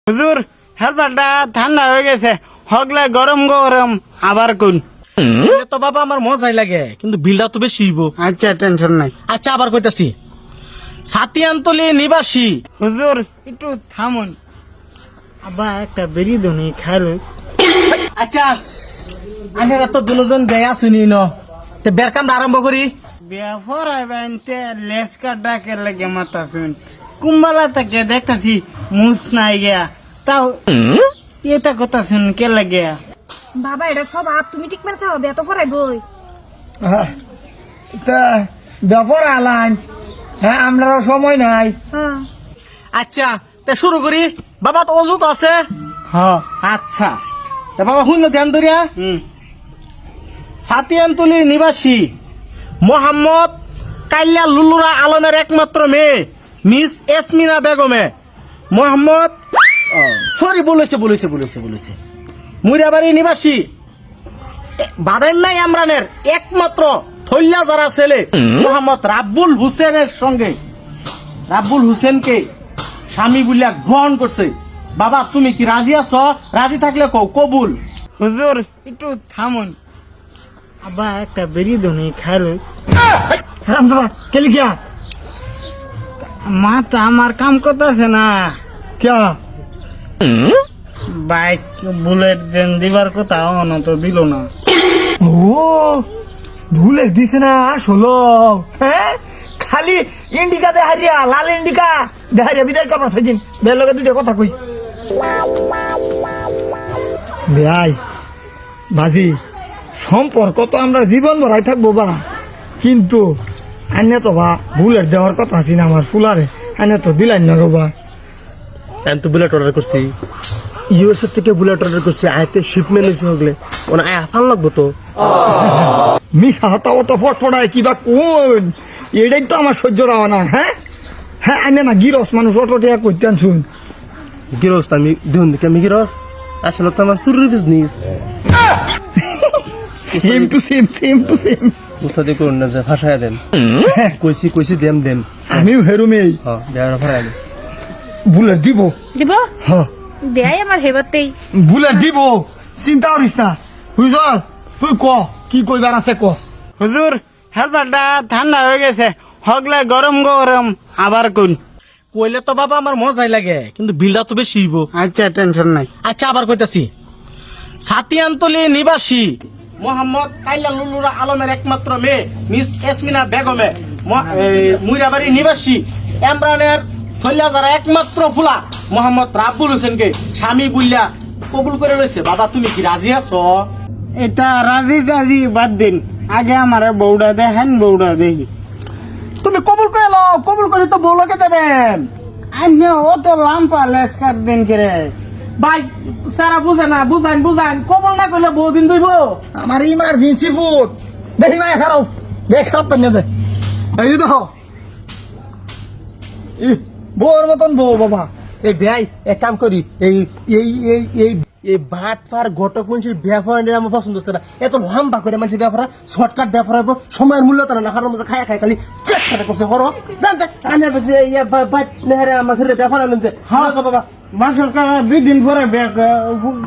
হুজুর হেলপারটা ঠান্ডা হয়ে গেছে, হগলে গরম গরম আবার কোন। তো বাবা আমার মজাই লাগে, কিন্তু বিলটা তো বেশি হইব। আচ্ছা টেনশন নাই। আচ্ছা আবার কইতাছি, সাতিয়ানতলি নিবাসী। হুজুর একটু থামুন, আবার একটা বেরি দনি খাইলে। আচ্ছা আমরা তো দুজন দেয়া শুনি ন, তে বের কামটা আরম্ভ করি। ব্যাপার আইবাইনতে লেস কাটা কে লাগে মাথা শুন, কুম্বালা থেকে দেখতাছি মুস নাই গিয়া, তাও এটা কথা শুন কে লাগে। বাবা এটা সব আপ তুমি ঠিক মেরে থাকো বেত ফরাই বই তা ব্যাপার আলাইন, হ্যাঁ আমরা সময় নাই। আচ্ছা তে শুরু করি। বাবা তো অজুত আছে। হ্যাঁ আচ্ছা তা বাবা শুন ধ্যান ধরিয়া। সাতিয়ানতলির নিবাসী মোহাম্মদ কাইলা লুলুরা আলমের একমাত্র মেয়ে মিস এসমিনা বেগমে মোহাম্মদ সরি বলেছে মুরিয়াবাড়ি নিবাসী বাদাইমাই আমরানের একমাত্র থল্লা যারা ছেলে মোহাম্মদ রাব্বুল হুসেনের সঙ্গে রাব্বুল হুসেনকে স্বামী বলিয়া গ্রহণ করছে। বাবা তুমি কি রাজি আছো? রাজি থাকলে কও কবুল। হুজুর একটু থামুন, আবার একটা বেরি দনি খাইলে। কেলি গিয়া মাথা আমার কাম করতেছে না। ক্যা বাইক বুলেট দেন দিবার কথা অন তো দিল না। ও ভুলে দিছে না আসলো, হ্যাঁ খালি ইন্ডিকা দেহারিয়া, লাল ইন্ডিকা দেহারিয়া বিদায় করবার সেদিন বের লগে দুইটা কথা কই। ভাই বাজি সম্পর্ক তো আমরা জীবন ভরাই থাকবো বা, কিন্তু আইনে তো বা বুলেট দেওয়ার কথা আছি না আমার ফুলারে, আইনে তো দিলাই না গো বা। আমি তো বুলেট অর্ডার করছি, ইউএসএ থেকে বুলেট অর্ডার করছি, আয়তে শিপমেন্ট হয়েছে হগলে ওনা আয় আফান লাগবো তো। মিশা হাতা অত ফটফটায় কিবা কোন, এটাই তো আমার সহ্য রাওয়া না। হ্যাঁ হ্যাঁ আইনে না গিরস মানুষ অটো টিয়া করতেন শুন। গিরস আমি দেখুন দেখি আমি গিরস, আসলে তো আমার চুরির বিজনেস। সেম টু সেম উস্তাদি করুন না যে ভাষায় দেন, কইছি দেন আমিও হেরুমেই হ্যাঁ দেওয়ার ভাড়া দেন। বুলেট দিব, দিব হ্যাঁ দেয় আমার হেবাতেই বুলেট দিব, চিন্তা করিস না। বুঝল তুই ক কি কইবার আছে ক। হুজুর হেলপারটা ঠান্ডা হয়ে গেছে, হগলে গরম গরম আবার কোন। কইলে তো বাবা আমার মজাই লাগে, কিন্তু বিলটা তো বেশি হইব। আচ্ছা টেনশন নাই। আচ্ছা আবার কইতাছি, সাতিয়ানতলি নিবাসী মোহাম্মদ কাইলা লুলুরা আলমের একমাত্র মেয়ে মিস এসমিনা বেগমে মুরিয়াবাড়ি নিবাসী এমরানের থল্লা যারা একমাত্র ফুলা মোহাম্মদ রাব্বুল হোসেনকে স্বামী বলিয়া কবুল করে রয়েছে। বাবা তুমি কি রাজি আছো? এটা রাজি টাজি বাদ দিন, আগে আমারে বউডা দেখেন, বউডা দেখি। তুমি কবুল করে লো, কবুল করে তো বউলাকে দেবেন। আইনে অত লাম্পা লেস কাট দিন করে। ভাই সারা বুঝে না, বুঝান কবুল না করলে বহুদিন দইব। আমার ইমার্জেন্সি ফুড দেখি না খারাপ দেখ খারাপ পেন দে এই দেখো বউর মতন বউ বাবা। এই ভাই এক কাম করি, এই এই এই এই এই ভাট ফার ঘটক মানুষের ব্যবহার আমার পছন্দ হচ্ছে না। এত লম্বা করে মানুষের ব্যবহার শর্টকাট ব্যবহার হবো, সময়ের মূল্য তারা না খাওয়ার মতো খায় খালি চেক খাটা করছে হরো জানতে আমি আমার ছেলে ব্যবহার আনলেন যে হ্যাঁ তো বাবা মাসের কাজ 2 দিন পরে ব্যাগ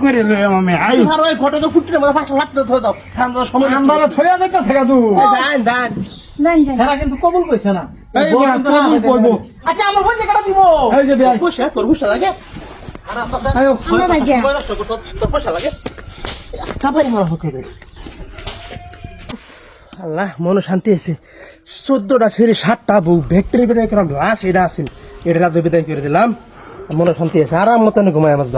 করে লই আমি আই। আর ওই ঘটক ফুটে মতো ফাঁসা লাগতে ধরে দাও ঠান্ডা সময় আমরা ছয়া যাইতা থাকা তুই দান দান সারা কিন্তু কবুল কইছে না। এই যে কবুল কইবো। আচ্ছা আমার বই জায়গাটা দিব। এই যে ভাই পয়সা তোর পয়সা লাগে আয়ো আমরা ভাগ্যা তোর পয়সা লাগে কাবাই মারা হোক আল্লাহ মনে শান্তি আছে। 14টা ছেলে 7টা বউ ভেক্টরি বিদায় করাম লাশ এটা আছে, এটা রাজ্য বিদায় করে দিলাম, মনে শান্তি আছে, আরাম মতন ঘুমায় আমার।